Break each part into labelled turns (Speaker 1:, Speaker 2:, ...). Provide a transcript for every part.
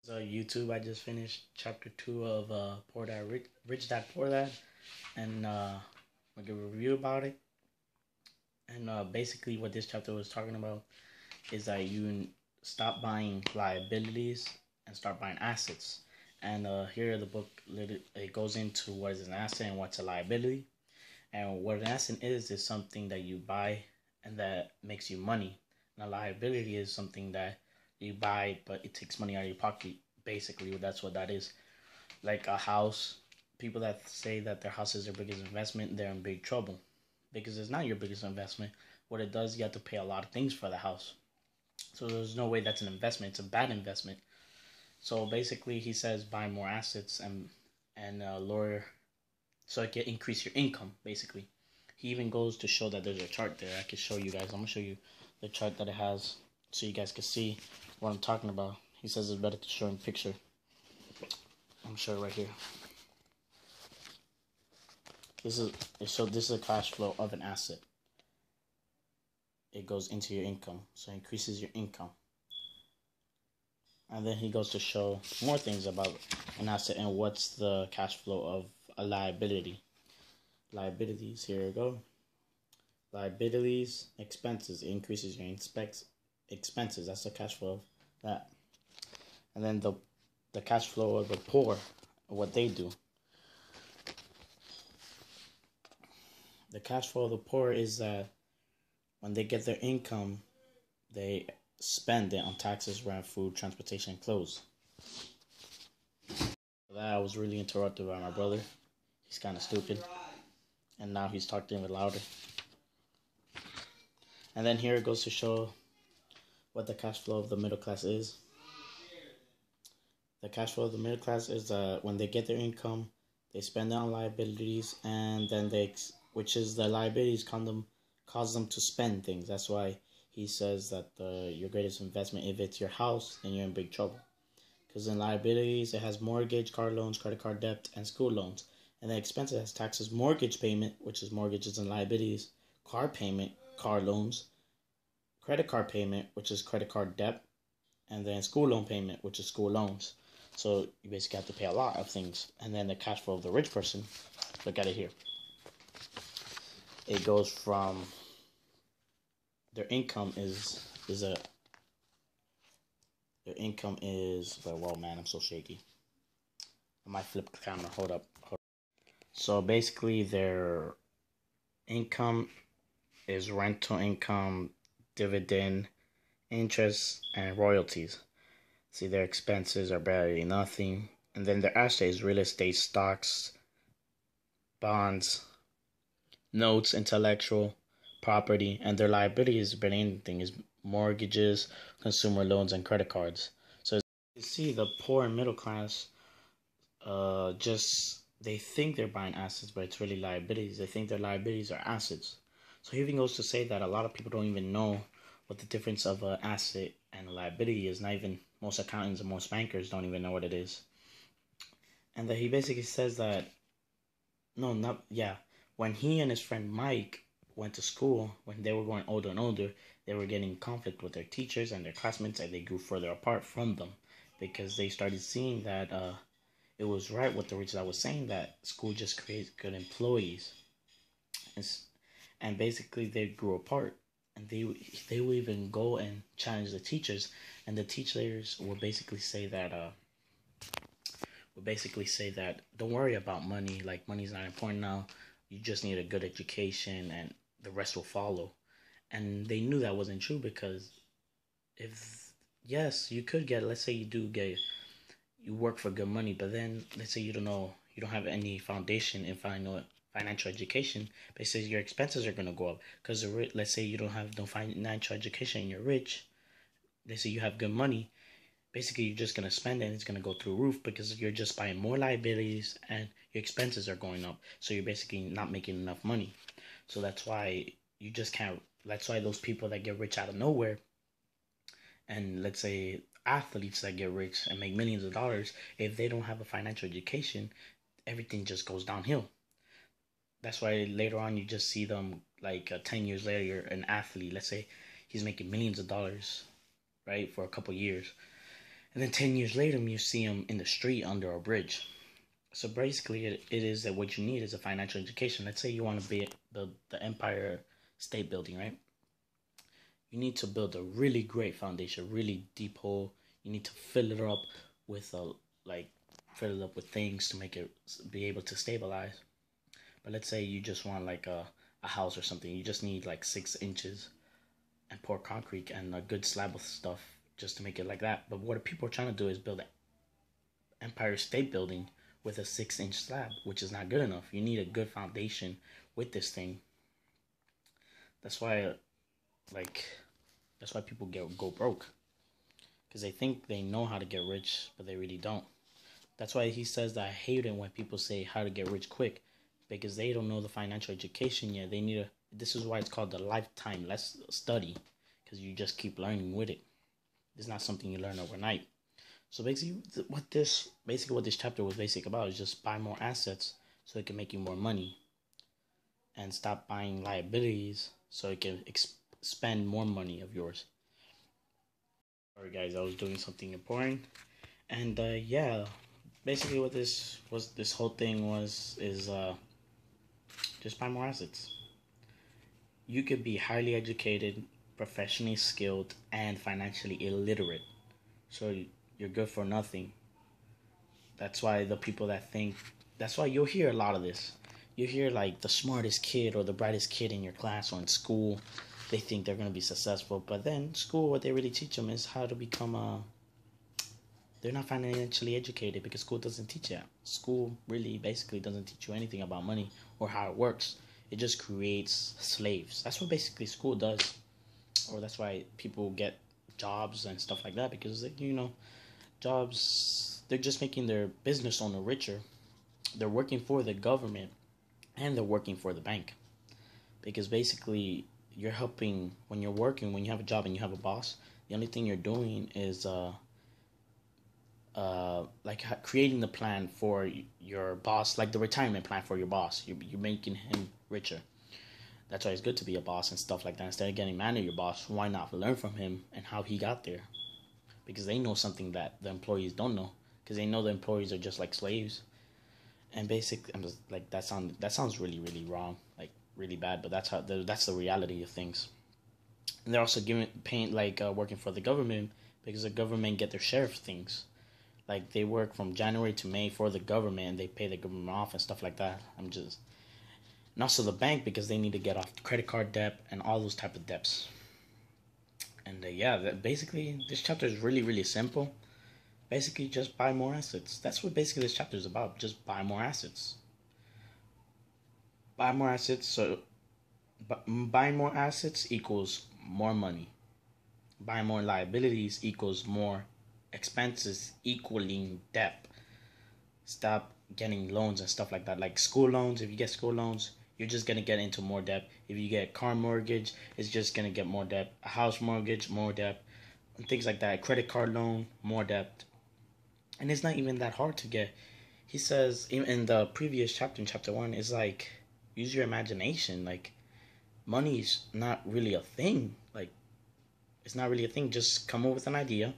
Speaker 1: So YouTube, I just finished chapter 2 of Poor Dad Rich Dad Poor Dad, and I'll give a review about it. And basically, what this chapter was talking about is that you stop buying liabilities and start buying assets. And here the book it goes into what is an asset and what's a liability. And what an asset is something that you buy and that makes you money. And a liability is something that you buy but it takes money out of your pocket. Basically, that's what that is. Like a house, people that say that their house is their biggest investment, they're in big trouble because it's not your biggest investment. What it does, you have to pay a lot of things for the house. So there's no way that's an investment. It's a bad investment. So basically, he says buy more assets and lower so it can increase your income. Basically, he even goes to show that there's a chart there. I can show you guys. I'm gonna show you the chart that it has so you guys can see what I'm talking about. He says it's better to show in picture. I'm sure right here. This is a cash flow of an asset. It goes into your income, so it increases your income. And then he goes to show more things about an asset and what's the cash flow of a liability. Liabilities, here we go. Liabilities, expenses, it increases your expenses. That's the cash flow of that. And then the cash flow of the poor, what they do. The cash flow of the poor is that when they get their income, they spend it on taxes, rent, food, transportation, and clothes. For that, I was really interrupted by my brother. He's kind of stupid. And now he's talking even louder. And then here it goes to show what the cash flow of the middle class is. The cash flow of the middle class is when they get their income, they spend it on liabilities, and then which is the liabilities cause them to spend things. That's why he says that your greatest investment, if it's your house, then you're in big trouble. Because in liabilities, it has mortgage, car loans, credit card debt, and school loans. And then expenses has taxes, mortgage payment, which is mortgages and liabilities, car payment, car loans, credit card payment, which is credit card debt, and then school loan payment, which is school loans. So you basically have to pay a lot of things. And then the cash flow of the rich person, look at it here. It goes from their income is well, man, I'm so shaky. I might flip the camera. Hold up. So basically, their income is rental income, dividend, interest, and royalties. See, their expenses are barely nothing. And then their asset is real estate, stocks, bonds, notes, intellectual property, and their liability is barely anything, is mortgages, consumer loans, and credit cards. So you see, the poor and middle class they think they're buying assets, but it's really liabilities. They think their liabilities are assets. So he even goes to say that a lot of people don't even know what the difference of an asset and a liability is. Not even most accountants and most bankers don't even know what it is. And that he basically says that when he and his friend Mike went to school, when they were going older and older, they were getting in conflict with their teachers and their classmates, and they grew further apart from them because they started seeing that it was right what the rich dad was saying, that school just creates good employees. And basically they grew apart, and they would even go and challenge the teachers, and the teachers would basically say that don't worry about money, like money's not important now, you just need a good education and the rest will follow. And they knew that wasn't true, because if yes, you could get, let's say you work for good money, but then let's say you don't have any foundation in financial education. Basically, your expenses are gonna go up because let's say you don't have no financial education and you're rich. They say you have good money. Basically, you're just gonna spend it and it's gonna go through the roof because you're just buying more liabilities and your expenses are going up. So you're basically not making enough money. So that's why you just can't. That's why those people that get rich out of nowhere, and let's say athletes that get rich and make millions of dollars, if they don't have a financial education, everything just goes downhill. That's why later on you just see them like 10 years later, you're an athlete. Let's say he's making millions of dollars, right, for a couple years. And then 10 years later, you see them in the street under a bridge. So basically, it is that what you need is a financial education. Let's say you want to build the Empire State Building, right? You need to build a really great foundation, really deep hole. You need to fill it up with fill it up with things to make it be able to stabilize. But let's say you just want like a house or something. You just need like 6 inches and pour concrete and a good slab of stuff just to make it like that. But what people are trying to do is build an Empire State Building with a 6-inch slab, which is not good enough. You need a good foundation with this thing. That's why, that's why people go broke, because they think they know how to get rich, but they really don't. That's why he says that I hate it when people say how to get rich quick, because they don't know the financial education yet. They need this is why it's called the lifetime study, because you just keep learning with it. It's not something you learn overnight. So basically, what this chapter was about is just buy more assets so it can make you more money, and stop buying liabilities so it can spend more money of yours. Sorry guys, I was doing something important, and yeah, basically what this whole thing is just buy more assets. You could be highly educated, professionally skilled, and financially illiterate, so you're good for nothing. That's why that's why you'll hear a lot of this. You hear like the smartest kid or the brightest kid in your class or in school, they think they're going to be successful. But then school, what they really teach them is how to become they're not financially educated, because school doesn't teach that. School really basically doesn't teach you anything about money or how it works. It just creates slaves. That's what basically school does. Or that's why people get jobs and stuff like that, because jobs, they're just making their business owner richer. They're working for the government and they're working for the bank, because basically you're helping when you have a job and you have a boss. The only thing you're doing is creating the plan for your boss, like the retirement plan for your boss. You're making him richer. That's why it's good to be a boss and stuff like that. Instead of getting mad at your boss, why not learn from him and how he got there? Because they know something that the employees don't know. Because they know the employees are just like slaves. And basically, I'm just like, that sounds really, really wrong, like really bad. But that's the reality of things. And they're also working for the government, because the government get their share of things. Like they work from January to May for the government, and they pay the government off and stuff like that. And also the bank, because they need to get off credit card debt and all those type of debts. And basically this chapter is really, really simple. Basically, just buy more assets. That's what basically this chapter is about. Just buy more assets. Buy more assets. So, buying more assets equals more money. Buying more liabilities equals more expenses, equaling debt. Stop getting loans and stuff like that. Like school loans. If you get school loans, you're just gonna get into more debt. If you get car mortgage, it's just gonna get more debt. A house mortgage, more debt, and things like that. Credit card loan, more debt. And it's not even that hard to get. He says in the previous chapter, in chapter 1, is like, use your imagination. Like, money's not really a thing. Like, it's not really a thing. Just come up with an idea.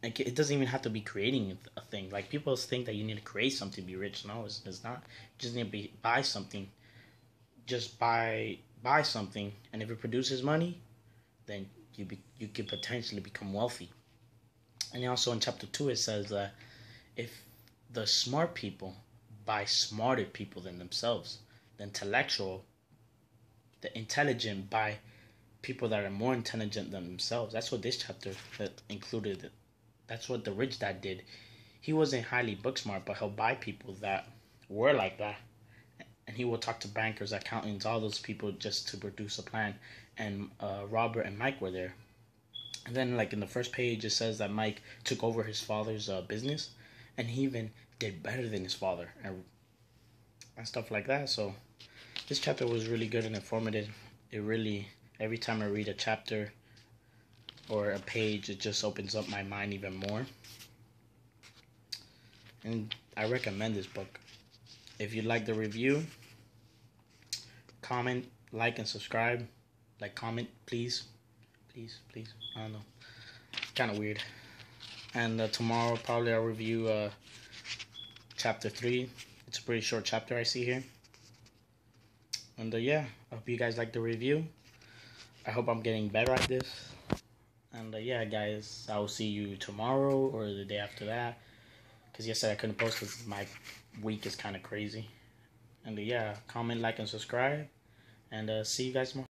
Speaker 1: Like, it doesn't even have to be creating a thing. Like, people think that you need to create something to be rich. No, it's not. You just need to buy something. Just buy something, and if it produces money, then you could potentially become wealthy. And also in chapter 2, it says that if the smart people buy smarter people than themselves, the intelligent buy people that are more intelligent than themselves. That's what this chapter included. That's what the rich dad did. He wasn't highly book smart, but he'll buy people that were like that. And he will talk to bankers, accountants, all those people just to produce a plan. And Robert and Mike were there. And then, like in the first page, it says that Mike took over his father's business, and he even did better than his father, and stuff like that. So, this chapter was really good and informative. It really, every time I read a chapter or a page, it just opens up my mind even more. And I recommend this book. If you like the review, comment, like, and subscribe. Like, comment, please. Please. I don't know. It's kind of weird. And tomorrow probably I'll review chapter 3. It's a pretty short chapter I see here. And yeah, I hope you guys like the review. I hope I'm getting better at this. And yeah, guys, I will see you tomorrow or the day after that. Because yesterday I couldn't post because my week is kind of crazy. And yeah, comment, like, and subscribe. And see you guys tomorrow.